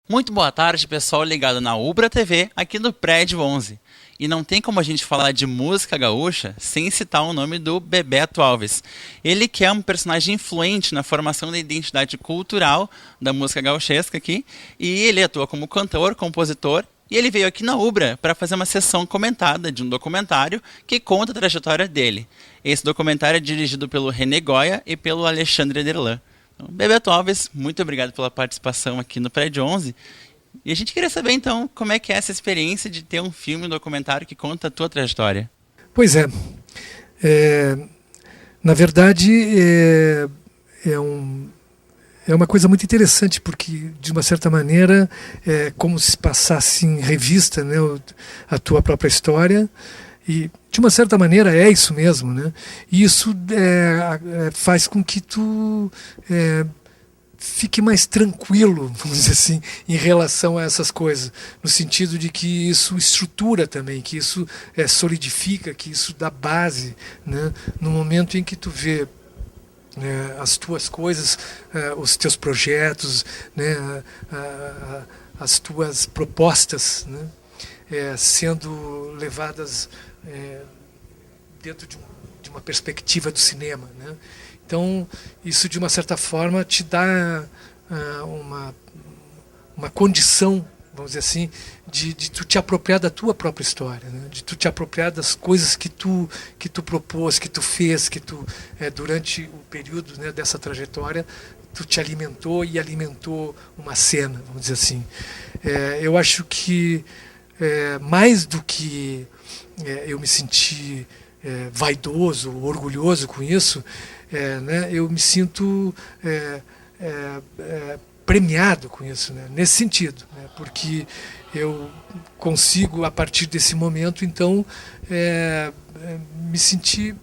Muito boa tarde, pessoal ligado na Ubra TV, aqui do Prédio 11. E não tem como a gente falar de música gaúcha sem citar o nome do Bebeto Alves. Ele que é um personagem influente na formação da identidade cultural da música gauchesca aqui, e ele atua como cantor, compositor, e ele veio aqui na Ubra para fazer uma sessão comentada de um documentário que conta a trajetória dele. Esse documentário é dirigido pelo René Goya e pelo Alexandre Derlan. Então, Bebeto Alves, muito obrigado pela participação aqui no Prédio 11. E a gente queria saber, então, como é que é essa experiência de ter um filme, um documentário que conta a tua trajetória. Pois é. Na verdade, é uma coisa muito interessante, porque, de uma certa maneira, é como se passasse em revista, né, a tua própria história. E, de uma certa maneira, é isso mesmo, né? E isso faz com que tu fique mais tranquilo, vamos dizer assim, em relação a essas coisas, no sentido de que isso estrutura também, que isso solidifica, que isso dá base, né? No momento em que tu vê as tuas coisas, os teus projetos, né? As tuas propostas, né? Sendo levadas dentro de uma perspectiva do cinema, né? Então, isso, de uma certa forma, te dá uma condição, vamos dizer assim, de tu te apropriar da tua própria história, né? De tu te apropriar das coisas que tu propôs, que tu fez, que tu, durante o período, né, dessa trajetória, tu te alimentou e alimentou uma cena, vamos dizer assim. Eu acho que, mais do que eu me senti vaidoso, orgulhoso com isso, né, eu me sinto premiado com isso, né, nesse sentido, né, porque eu consigo, a partir desse momento, então, me sentir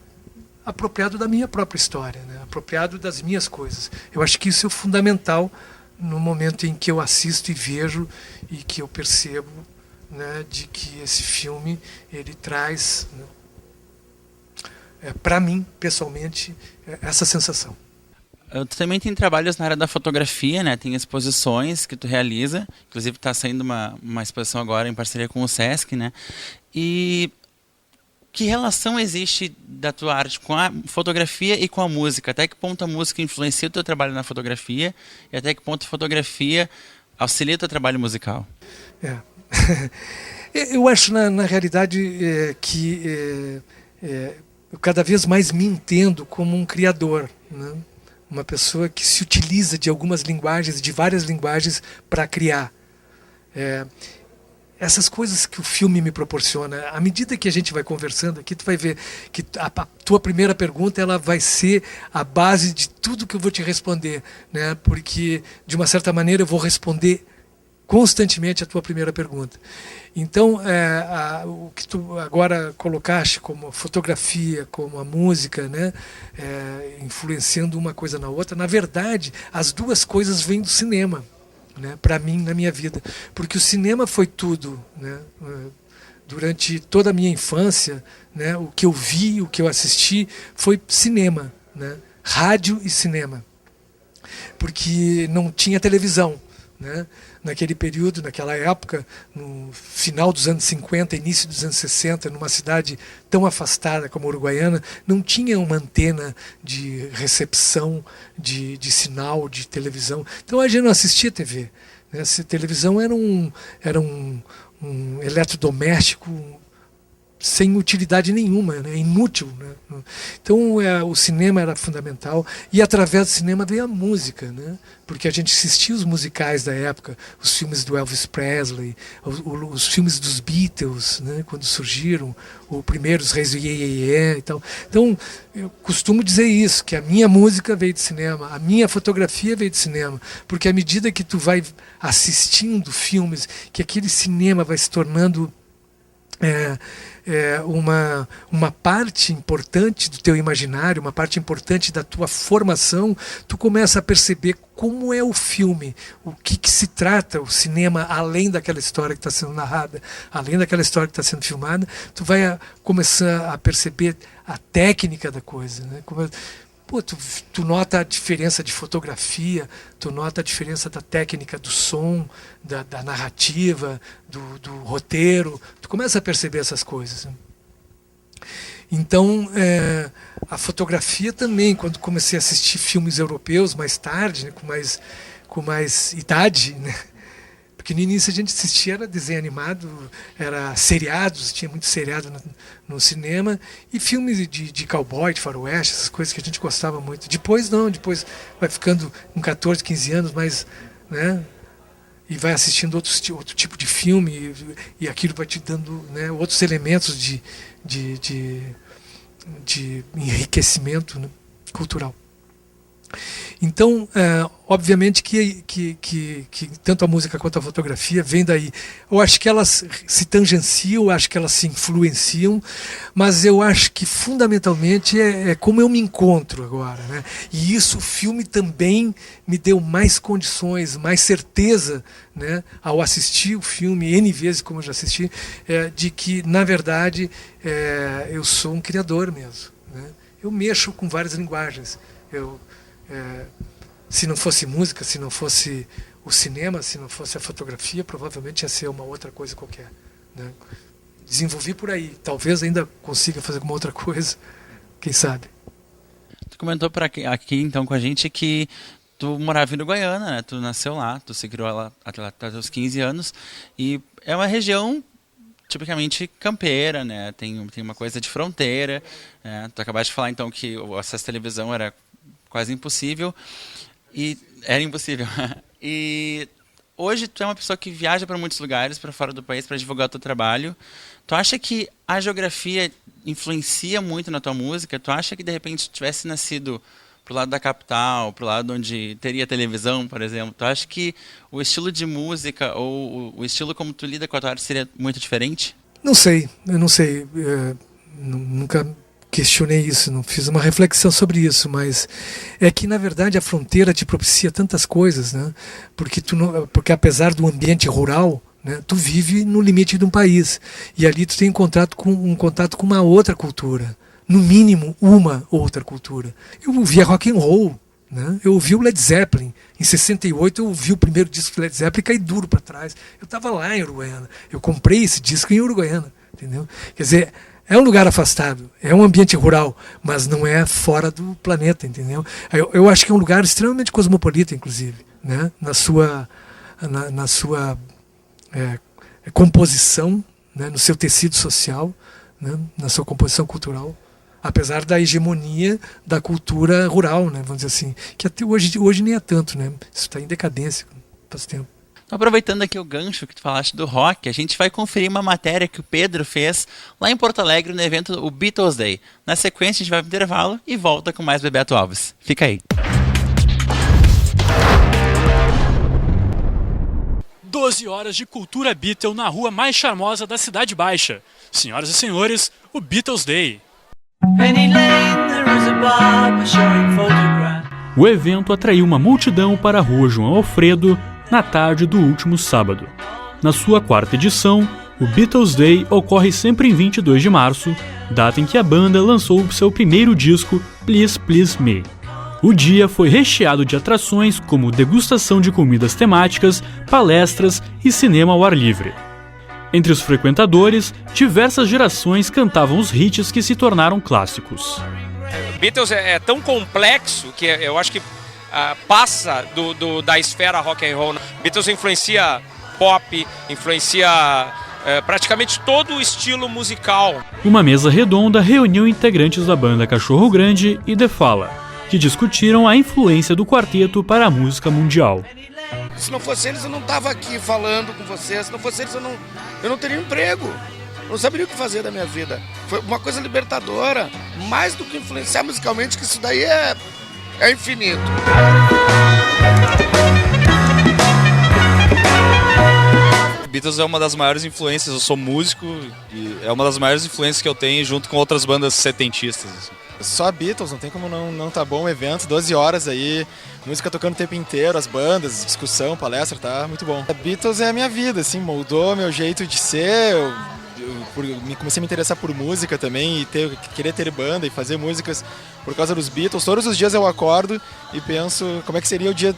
apropriado da minha própria história, né, apropriado das minhas coisas. Eu acho que isso é fundamental no momento em que eu assisto e vejo e que eu percebo, né, de que esse filme ele traz, né, para mim, pessoalmente, essa sensação. Tu também tem trabalhos na área da fotografia, né? Tem exposições que tu realiza, inclusive está saindo uma exposição agora em parceria com o Sesc, né? E que relação existe da tua arte com a fotografia e com a música? Até que ponto a música influencia o teu trabalho na fotografia e até que ponto a fotografia auxilia o teu trabalho musical? Eu acho, na realidade, que eu cada vez mais me entendo como um criador, né? Uma pessoa que se utiliza de algumas linguagens, de várias linguagens, para criar. Essas coisas que o filme me proporciona, à medida que a gente vai conversando aqui, tu vai ver que a tua primeira pergunta ela vai ser a base de tudo que eu vou te responder, né? Porque, de uma certa maneira, eu vou responder constantemente a tua primeira pergunta. Então, o que tu agora colocaste como a fotografia, como a música, né, influenciando uma coisa na outra, na verdade, as duas coisas vêm do cinema, né, para mim, na minha vida. Porque o cinema foi tudo, né, durante toda a minha infância, né, o que eu vi, o que eu assisti, foi cinema, né, rádio e cinema. Porque não tinha televisão, né? Naquele período, naquela época, no final dos anos 50, início dos anos 60, numa cidade tão afastada como a Uruguaiana, não tinha uma antena de recepção de sinal de televisão. Então a gente não assistia TV, né? A televisão era um eletrodoméstico sem utilidade nenhuma, né? Inútil, né? Então o cinema era fundamental e através do cinema veio a música, né? Porque a gente assistia os musicais da época, os filmes do Elvis Presley, os filmes dos Beatles, né? Quando surgiram, o primeiro, os Reis do Iê, Iê, Iê, e tal. Então eu costumo dizer isso, que a minha música veio de cinema, a minha fotografia veio de cinema, porque à medida que tu vai assistindo filmes, que aquele cinema vai se tornando uma parte importante do teu imaginário, uma parte importante da tua formação, tu começa a perceber como é o filme, o que se trata o cinema, além daquela história que está sendo narrada, além daquela história que está sendo filmada, tu vai começar a perceber a técnica da coisa, né? pô, tu nota a diferença de fotografia, tu nota a diferença da técnica do som, da narrativa, do roteiro. Tu começa a perceber essas coisas, né? Então, a fotografia também, quando comecei a assistir filmes europeus mais tarde, né, com mais idade, né? Porque no início a gente assistia, era desenho animado, era seriados, tinha muito seriado no cinema, e filmes de cowboy, de faroeste, essas coisas que a gente gostava muito. Depois não, depois vai ficando com 14, 15 anos, mais, né, e vai assistindo outro tipo de filme, e aquilo vai te dando, né, outros elementos de enriquecimento, né, cultural. Então, obviamente que tanto a música quanto a fotografia vem daí. Eu acho que elas se tangenciam, eu acho que elas se influenciam, mas eu acho que fundamentalmente é como eu me encontro agora, né? E isso o filme também me deu mais condições, mais certeza, né, ao assistir o filme N vezes, como eu já assisti, de que, na verdade, eu sou um criador mesmo, né? Eu mexo com várias linguagens. Se não fosse música, se não fosse o cinema, se não fosse a fotografia, provavelmente ia ser uma outra coisa qualquer, né? Desenvolvi por aí. Talvez ainda consiga fazer alguma outra coisa, quem sabe. Tu comentou aqui então com a gente que tu morava em Uruguaiana, né? Tu nasceu lá, tu se criou lá até os 15 anos, e é uma região tipicamente campeira, né? Tem uma coisa de fronteira. Tu acabaste de falar então que o acesso à televisão era quase impossível, e era impossível. E hoje tu é uma pessoa que viaja para muitos lugares, para fora do país, para divulgar o teu trabalho. Tu acha que a geografia influencia muito na tua música? Tu acha que de repente tu tivesse nascido pro lado da capital, pro lado onde teria televisão, por exemplo, tu acha que o estilo de música ou o estilo como tu lida com a tua arte seria muito diferente? Não sei, eu não sei. Nunca questionei isso, não fiz uma reflexão sobre isso, mas é que, na verdade, a fronteira te propicia tantas coisas, né? Porque apesar do ambiente rural, né, tu vive no limite de um país, e ali tu tem um contato com uma outra cultura, no mínimo uma outra cultura. Eu ouvia rock and roll, né? Eu ouvi o Led Zeppelin. Em 68 eu ouvi o primeiro disco do Led Zeppelin e caí duro para trás. Eu estava lá em Uruguaiana, eu comprei esse disco em Uruguaiana, entendeu? Quer dizer, é um lugar afastado, é um ambiente rural, mas não é fora do planeta, entendeu? Eu acho que é um lugar extremamente cosmopolita, inclusive, né? Na sua composição, né? No seu tecido social, né? Na sua composição cultural, apesar da hegemonia da cultura rural, né? Vamos dizer assim, que até hoje nem é tanto, né? Isso está em decadência faz tempo. Aproveitando aqui o gancho que tu falaste do rock, a gente vai conferir uma matéria que o Pedro fez lá em Porto Alegre no evento o Beatles Day. Na sequência a gente vai para o intervalo e volta com mais Bebeto Alves. Fica aí. 12 horas de cultura Beatle na rua mais charmosa da Cidade Baixa. Senhoras e senhores, o Beatles Day. O evento atraiu uma multidão para a rua João Alfredo na tarde do último sábado. Na sua quarta edição, o Beatles Day ocorre sempre em 22 de março, data em que a banda lançou seu primeiro disco, Please Please Me. O dia foi recheado de atrações como degustação de comidas temáticas, palestras e cinema ao ar livre. Entre os frequentadores, diversas gerações cantavam os hits que se tornaram clássicos. Beatles é tão complexo que eu acho que passa da esfera rock and roll. Beatles influencia pop, influencia praticamente todo o estilo musical. Uma mesa redonda reuniu integrantes da banda Cachorro Grande e The Fala, que discutiram a influência do quarteto para a música mundial. Se não fosse eles, eu não estava aqui falando com vocês. Se não fosse eles, eu não teria emprego. Eu não saberia o que fazer da minha vida. Foi uma coisa libertadora, mais do que influenciar musicalmente, que isso daí é infinito. Beatles é uma das maiores influências, eu sou músico e é uma das maiores influências que eu tenho junto com outras bandas setentistas. Assim. Só Beatles, não tem como não tá bom o evento, 12 horas aí, música tocando o tempo inteiro, as bandas, discussão, palestra, tá muito bom. A Beatles é a minha vida, assim, moldou meu jeito de ser, comecei a me interessar por música também e querer ter banda e fazer músicas por causa dos Beatles. Todos os dias eu acordo e penso como é que seria o dia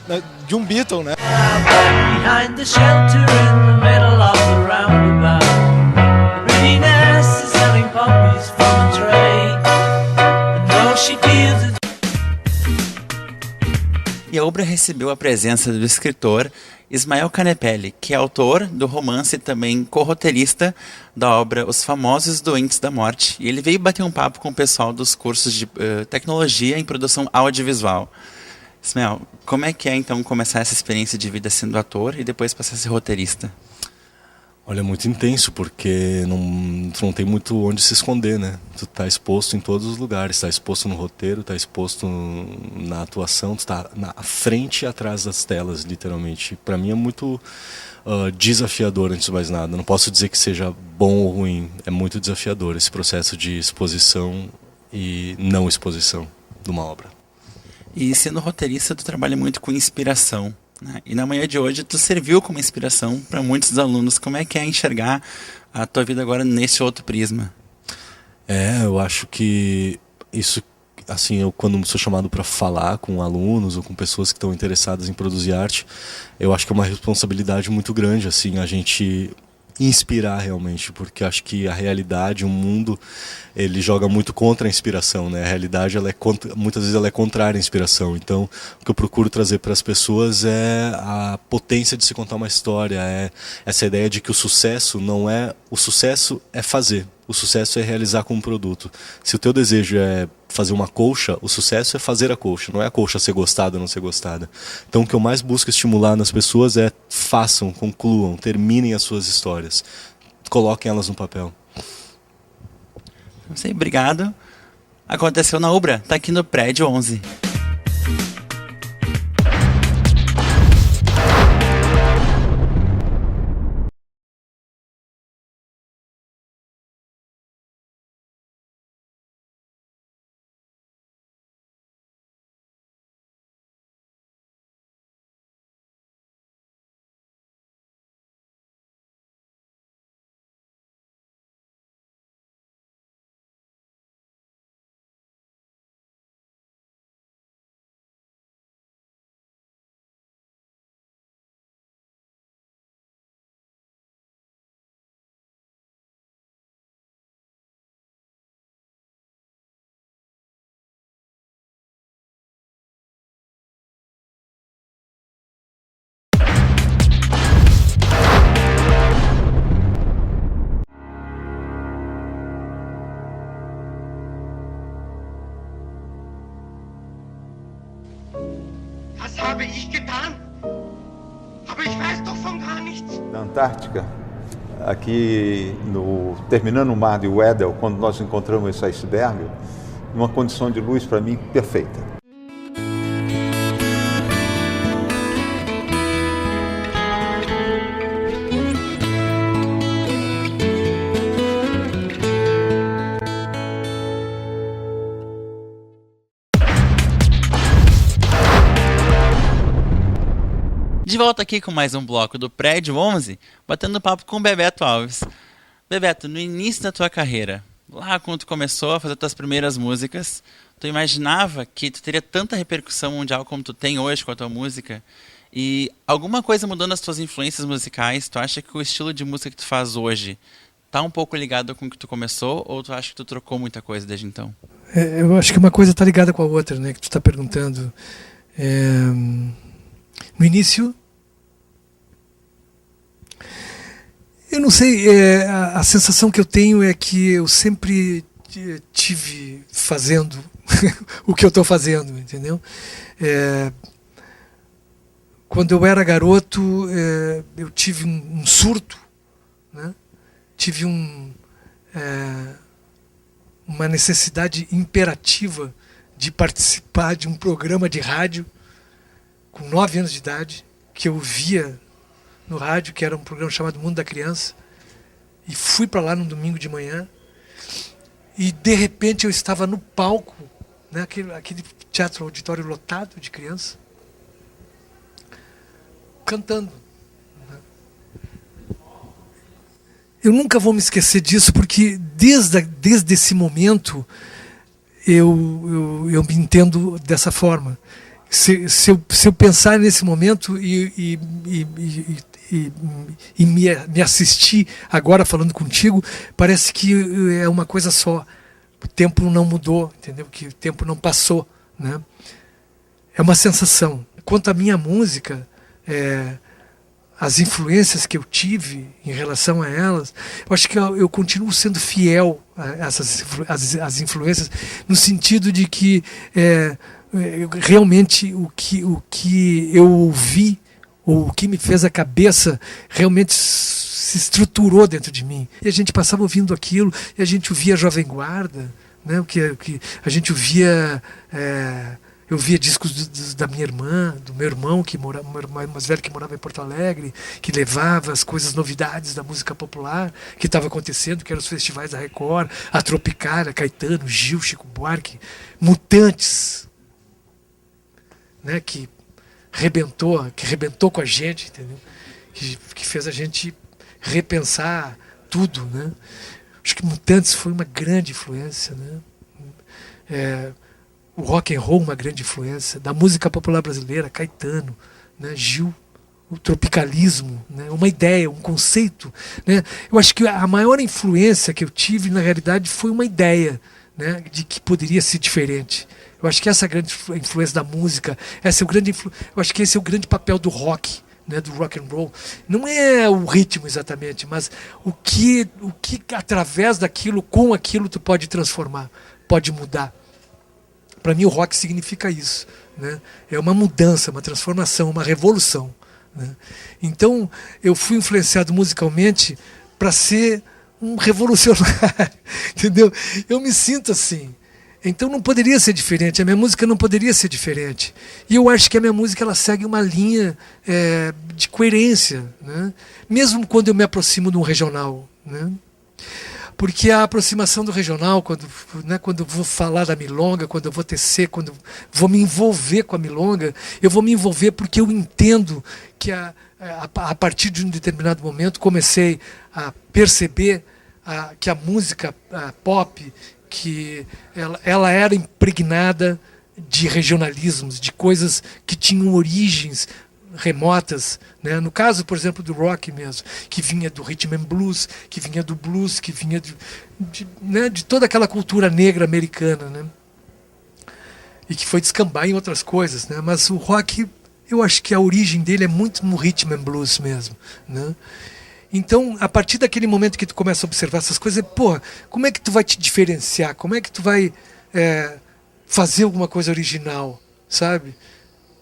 de um Beatle, né? Behind the shelter in the middle of the roundabout, the pretty nurse is selling poppies from a tray. And though she deals it. E a obra recebeu a presença do escritor Ismael Canepelli, que é autor do romance e também co-roteirista da obra Os Famosos Doentes da Morte. E ele veio bater um papo com o pessoal dos cursos de tecnologia em produção audiovisual. Ismael, como é que é então começar essa experiência de vida sendo ator e depois passar a ser roteirista? Olha, é muito intenso, porque tu não tem muito onde se esconder, né? Tu tá exposto em todos os lugares, tá exposto no roteiro, tá exposto na atuação, tu tá na frente e atrás das telas, literalmente. Para mim é muito desafiador, antes de mais nada. Não posso dizer que seja bom ou ruim, é muito desafiador esse processo de exposição e não exposição de uma obra. E sendo roteirista, tu trabalha muito com inspiração, né? E na manhã de hoje tu serviu como inspiração para muitos dos alunos. Como é que é enxergar a tua vida agora nesse outro prisma? Eu acho que isso, assim, eu quando sou chamado para falar com alunos ou com pessoas que estão interessadas em produzir arte, eu acho que é uma responsabilidade muito grande, assim, a gente inspirar realmente, porque acho que a realidade, o mundo, ele joga muito contra a inspiração, né? A realidade, muitas vezes ela é contrária à inspiração. Então, o que eu procuro trazer para as pessoas é a potência de se contar uma história, é essa ideia de que o sucesso é fazer. O sucesso é realizar com um produto. Se o teu desejo é fazer uma colcha, o sucesso é fazer a colcha, não é a colcha ser gostada ou não ser gostada. Então o que eu mais busco estimular nas pessoas é façam, concluam, terminem as suas histórias, coloquem elas no papel. Não sei, obrigado. Aconteceu na Ubra, tá aqui no prédio 11. Was habe ich getan? Aber ich weiß doch von gar nichts. Na Antártica, aqui terminando o mar de Weddell, quando nós encontramos esse iceberg, uma condição de luz para mim perfeita. De volta aqui com mais um bloco do Prédio 11, batendo papo com o Bebeto Alves. Bebeto, no início da tua carreira, lá quando tu começou a fazer tuas primeiras músicas, tu imaginava que tu teria tanta repercussão mundial como tu tem hoje com a tua música? E alguma coisa mudou nas tuas influências musicais? Tu acha que o estilo de música que tu faz hoje tá um pouco ligado com o que tu começou, ou tu acha que tu trocou muita coisa desde então? Eu acho que uma coisa está ligada com a outra, né, que tu está perguntando. No início, eu não sei, a sensação que eu tenho é que eu sempre tive fazendo o que eu estou fazendo, entendeu? Quando eu era garoto, eu tive um surto, né? Tive uma necessidade imperativa de participar de um programa de rádio com 9 anos de idade, que eu via no rádio, que era um programa chamado Mundo da Criança, e fui para lá num domingo de manhã, e de repente eu estava no palco, né, aquele teatro auditório lotado de criança, cantando. eu nunca vou me esquecer disso, porque desde esse momento eu me entendo dessa forma. Se eu pensar nesse momento e me assistir agora falando contigo, parece que é uma coisa só. O tempo não mudou, entendeu? Que o tempo não passou, né? É uma sensação. Quanto à minha música, as influências que eu tive em relação a elas, eu acho que eu continuo sendo fiel a essas influências, no sentido de que realmente o que eu ouvi, ou o que me fez a cabeça, realmente se estruturou dentro de mim. E a gente passava ouvindo aquilo, e a gente ouvia Jovem Guarda, né? o que a gente ouvia... Eu via discos da minha irmã, do meu irmão, meu irmão mais velho, que morava em Porto Alegre, que levava as coisas, novidades da música popular que estava acontecendo, que eram os festivais da Record, a Tropicália, Caetano, Gil, Chico Buarque, Mutantes, né, que rebentou com a gente, entendeu? Que fez a gente repensar tudo, né? Acho que Mutantes foi uma grande influência, né? O rock and roll, uma grande influência, da música popular brasileira, Caetano, né, Gil, o tropicalismo, né, uma ideia, um conceito, né. Eu acho que a maior influência que eu tive, na realidade, foi uma ideia, né, de que poderia ser diferente. Eu acho que essa é a grande influência da música, eu acho que esse é o grande papel do rock, né, do rock and roll. Não é o ritmo exatamente, mas o que através daquilo, com aquilo, tu pode transformar, pode mudar. Para mim o rock significa isso, né? É uma mudança, uma transformação, uma revolução, né? Então eu fui influenciado musicalmente para ser um revolucionário, entendeu? Eu me sinto assim. Então não poderia ser diferente, a minha música não poderia ser diferente. E eu acho que a minha música ela segue uma linha de coerência, né? Mesmo quando eu me aproximo de um regional, né? Porque a aproximação do regional, quando eu vou falar da milonga, quando eu vou tecer, quando eu vou me envolver com a milonga, eu vou me envolver porque eu entendo que a partir de um determinado momento comecei a perceber que a música pop, que ela era impregnada de regionalismos, de coisas que tinham origens remotas, né? No caso, por exemplo, do rock mesmo, que vinha do rhythm and blues, que vinha do blues, que vinha de toda aquela cultura negra americana, né? E que foi descambar em outras coisas, né? Mas o rock, eu acho que a origem dele é muito no rhythm and blues mesmo, né? Então, a partir daquele momento que tu começa a observar essas coisas, como é que tu vai te diferenciar? Como é que tu vai fazer alguma coisa original, sabe?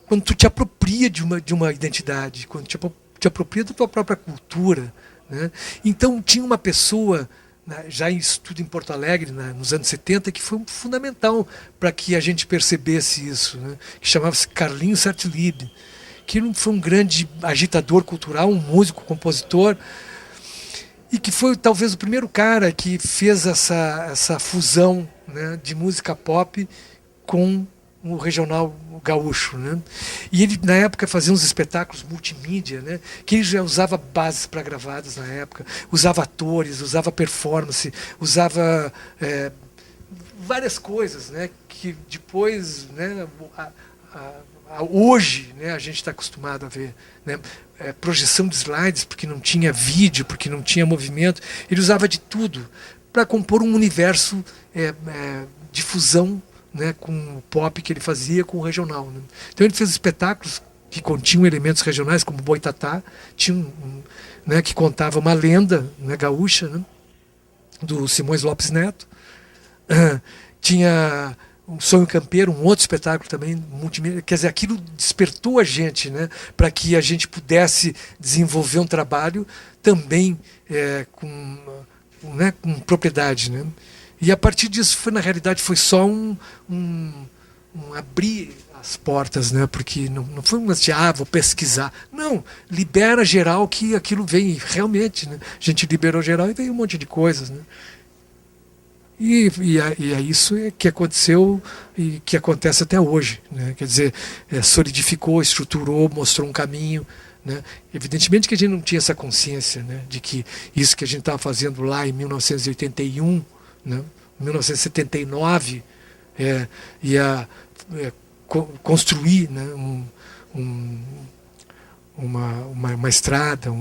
Quando tu te apropria de uma identidade, quando te apropria da tua própria cultura, né? Então tinha uma pessoa, né, já em estudo em Porto Alegre, né, nos anos 70, que foi fundamental para que a gente percebesse isso, né, que chamava-se Carlinhos Sartilide, que foi um grande agitador cultural, um músico, compositor, e que foi talvez o primeiro cara que fez essa fusão, né, de música pop com o regional gaúcho, né? E ele na época fazia uns espetáculos multimídia, né? Que ele já usava bases pré-gravadas na época, usava atores, usava performance, usava várias coisas, né? Que depois, né? Hoje, né? A gente está acostumado a ver, né? Projeção de slides, porque não tinha vídeo, porque não tinha movimento. Ele usava de tudo para compor um universo de fusão, né, com o pop que ele fazia com o regional, né? Então ele fez espetáculos que continham elementos regionais, como Boitatá, tinha né, que contava uma lenda, né, gaúcha, né, do Simões Lopes Neto. Tinha um Sonho Campeiro, um outro espetáculo também, multimídia. Quer dizer, aquilo despertou a gente, né, para que a gente pudesse desenvolver um trabalho também com propriedade, né? E a partir disso, na realidade, foi só um abrir as portas, né? Porque não foi assim, vou pesquisar. Não, libera geral que aquilo vem realmente, né? A gente liberou geral e veio um monte de coisas, né? E é isso que aconteceu e que acontece até hoje, né? Quer dizer, solidificou, estruturou, mostrou um caminho, né? Evidentemente que a gente não tinha essa consciência, né, de que isso que a gente estava fazendo lá em 1981, né, 1979, ia construir, né, uma estrada,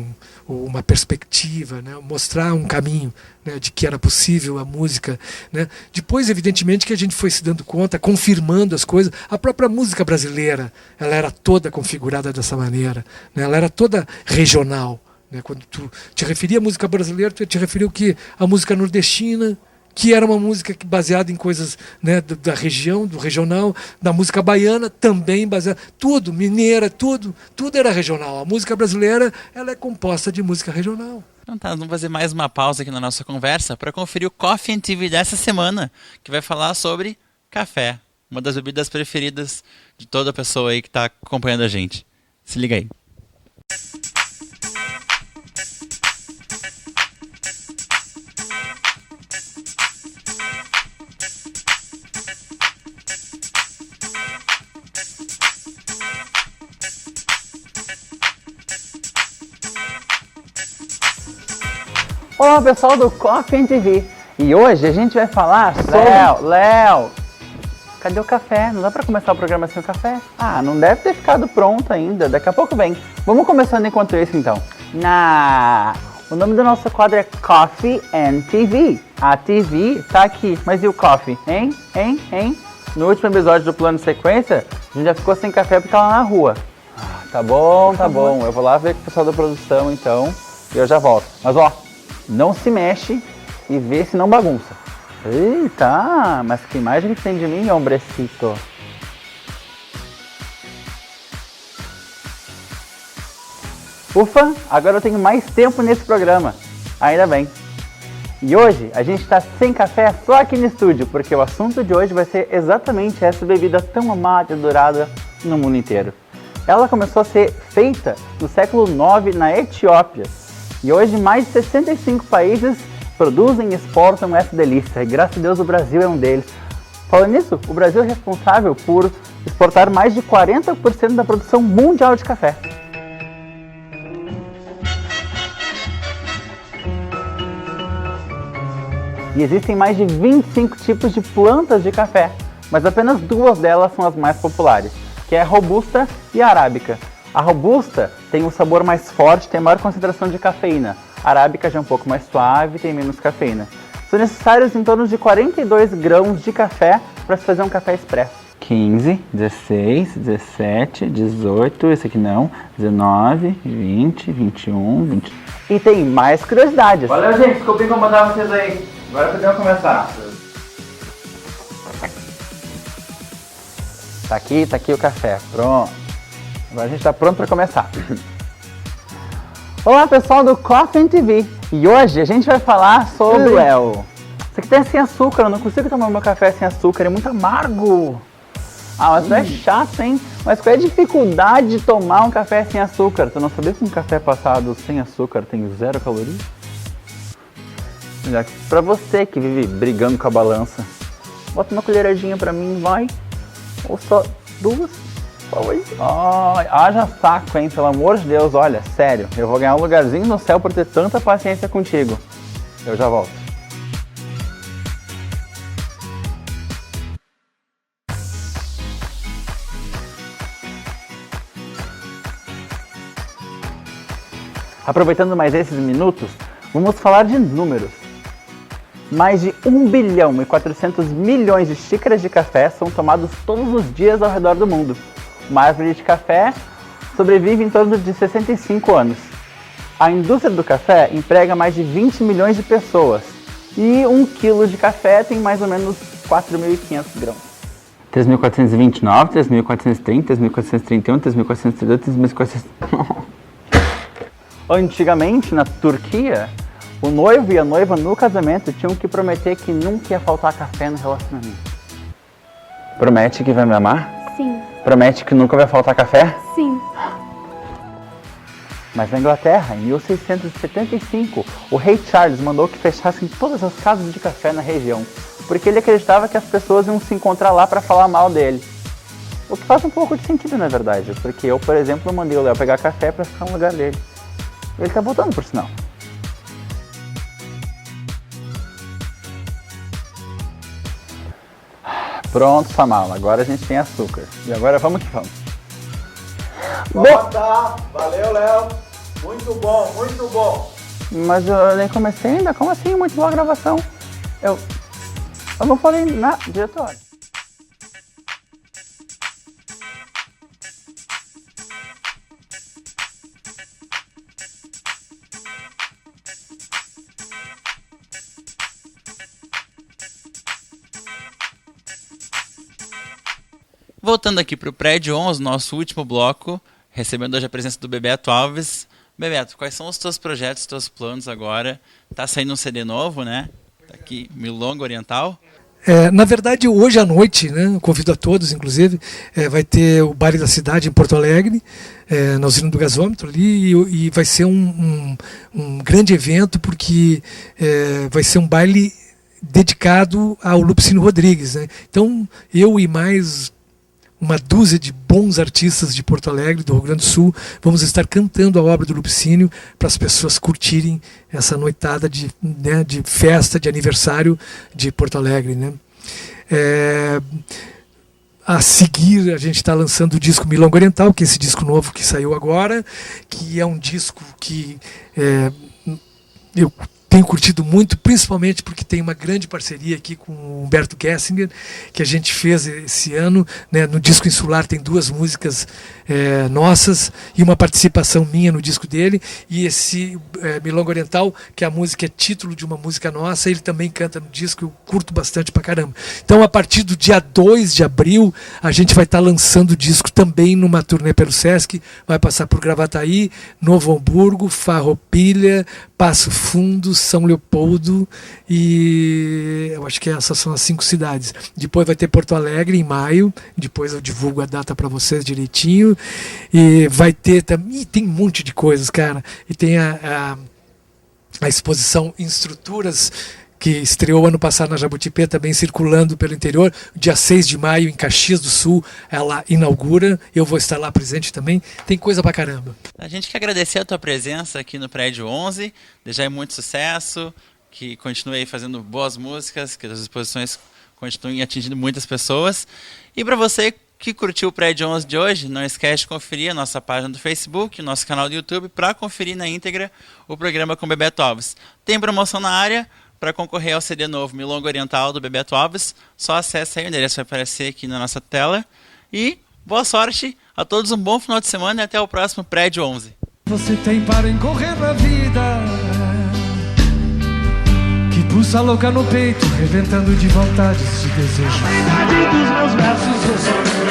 uma perspectiva, né? Mostrar um caminho, né? De que era possível a música, né? Depois, evidentemente, que a gente foi se dando conta, confirmando as coisas. A própria música brasileira, ela era toda configurada dessa maneira, né? Ela era toda regional, né? Quando tu te referia à música brasileira, tu te referia ao que? A música nordestina, que era uma música baseada em coisas, né, da região, do regional, da música baiana também baseada, tudo, mineira, tudo era regional. A música brasileira, ela é composta de música regional. Então tá, vamos fazer mais uma pausa aqui na nossa conversa para conferir o Coffee and TV dessa semana, que vai falar sobre café, uma das bebidas preferidas de toda pessoa aí que está acompanhando a gente. Se liga aí. Olá pessoal do Coffee and TV, e hoje a gente vai falar sobre... Léo, cadê o café? Não dá pra começar o programa sem o café? Ah, não deve ter ficado pronto ainda, daqui a pouco vem. Vamos começando enquanto isso então. O nome do nosso quadro é Coffee and TV. A TV tá aqui, mas e o coffee? Hein? No último episódio do Plano Sequência, a gente já ficou sem café porque ela na rua. Tá bom. Eu vou lá ver com o pessoal da produção então, e eu já volto. Mas ó, não se mexe e vê se não bagunça. Eita, mas que imagem que tem de mim, hombrecito? Ufa, agora eu tenho mais tempo nesse programa. Ainda bem. E hoje a gente está sem café só aqui no estúdio, porque o assunto de hoje vai ser exatamente essa bebida tão amada e adorada no mundo inteiro. Ela começou a ser feita no século IX na Etiópia. E hoje mais de 65 países produzem e exportam essa delícia. E graças a Deus o Brasil é um deles. Falando nisso, o Brasil é responsável por exportar mais de 40% da produção mundial de café. E existem mais de 25 tipos de plantas de café, mas apenas 2 delas são as mais populares, que é a Robusta e a Arábica. A Robusta tem um sabor mais forte, tem maior concentração de cafeína. A Arábica já é um pouco mais suave, tem menos cafeína. São necessários em torno de 42 grãos de café para se fazer um café expresso. 15, 16, 17, 18, esse aqui não, 19, 20, 21, 20... E tem mais curiosidades. Valeu, gente, desculpa incomodar vocês aí. Agora podemos começar. Tá aqui o café, pronto. Agora a gente está pronto para começar. Olá pessoal do Coffee and TV, e hoje a gente vai falar sobre... Léo, isso aqui tá sem açúcar, eu não consigo tomar meu café sem açúcar, é muito amargo. Ah, mas tu é chato, hein? Mas qual é a dificuldade de tomar um café sem açúcar? Tu não sabia que um café passado sem açúcar tem 0 calorias? Pra você que vive brigando com a balança, bota uma colheradinha pra mim, vai. Ou só 2. Haja saco, hein? Pelo amor de Deus, olha, sério. Eu vou ganhar um lugarzinho no céu por ter tanta paciência contigo. Eu já volto. Aproveitando mais esses minutos, vamos falar de números. Mais de 1 bilhão e 400 milhões de xícaras de café são tomados todos os dias ao redor do mundo. Uma árvore de café sobrevive em torno de 65 anos. A indústria do café emprega mais de 20 milhões de pessoas. E 1 quilo de café tem mais ou menos 4.500 grãos. 3.429, 3.430, 3.431, 3.432, 3.432... Antigamente, na Turquia, o noivo e a noiva no casamento tinham que prometer que nunca ia faltar café no relacionamento. Promete que vai me amar? Sim. Promete que nunca vai faltar café? Sim. Mas na Inglaterra, em 1675, o rei Charles mandou que fechassem todas as casas de café na região, porque ele acreditava que as pessoas iam se encontrar lá para falar mal dele. O que faz um pouco de sentido, na verdade, porque eu, por exemplo, mandei o Léo pegar café pra ficar no lugar dele. Ele tá voltando, por sinal. Pronto, Samala, agora a gente tem açúcar. E agora vamos que vamos. Tá, valeu, Léo. Muito bom, muito bom. Mas eu nem comecei ainda, como assim? Muito boa a gravação. Eu não falei nada, diretor. Voltando aqui para o Prédio 11, nosso último bloco, recebendo hoje a presença do Bebeto Alves. Bebeto, quais são os teus projetos, os teus planos agora? Tá saindo um CD novo, né? Tá aqui, Milonga Oriental. Na verdade, hoje à noite, né, convido a todos, inclusive, vai ter o Baile da Cidade em Porto Alegre, na usina do gasômetro ali, e vai ser um grande evento, porque vai ser um baile dedicado ao Lupicínio Rodrigues, né? Então, eu e mais uma dúzia de bons artistas de Porto Alegre, do Rio Grande do Sul, vamos estar cantando a obra do Lupicínio para as pessoas curtirem essa noitada de festa, de aniversário de Porto Alegre, né? A seguir, a gente está lançando o disco Milonga Oriental, que é esse disco novo que saiu agora, que é um disco que eu tenho curtido muito, principalmente porque tem uma grande parceria aqui com o Humberto Gessinger, que a gente fez esse ano, né? No disco Insular tem 2 músicas nossas e uma participação minha no disco dele, e esse Milonga Oriental, que a música é título de uma música nossa, ele também canta no disco, eu curto bastante pra caramba. Então, a partir do dia 2 de abril, a gente vai estar lançando o disco também numa turnê pelo Sesc, vai passar por Gravataí, Novo Hamburgo, Farroupilha, Passo Fundo, São Leopoldo, e eu acho que essas são as 5 cidades. Depois vai ter Porto Alegre em maio, depois eu divulgo a data para vocês direitinho, e vai ter também, tem um monte de coisas, cara, e tem a exposição Estruturas, que estreou ano passado na Jaboticabal, também circulando pelo interior. Dia 6 de maio, em Caxias do Sul, ela inaugura. Eu vou estar lá presente também. Tem coisa pra caramba. A gente quer agradecer a tua presença aqui no Prédio 11. Desejar muito sucesso, que continue aí fazendo boas músicas, que as exposições continuem atingindo muitas pessoas. E para você que curtiu o Prédio 11 de hoje, não esquece de conferir a nossa página do Facebook, o nosso canal do YouTube, para conferir na íntegra o programa com Bebeto Alves. Tem promoção na área. Para concorrer ao CD novo Milonga Oriental do Bebeto Alves, só acesse aí, o endereço vai aparecer aqui na nossa tela. E boa sorte, a todos um bom final de semana e até o próximo Prédio 11. Você tem para incorrer na vida, que pulsa louca no peito, reventando de vontades de desejo. A verdade dos meus versos eu sou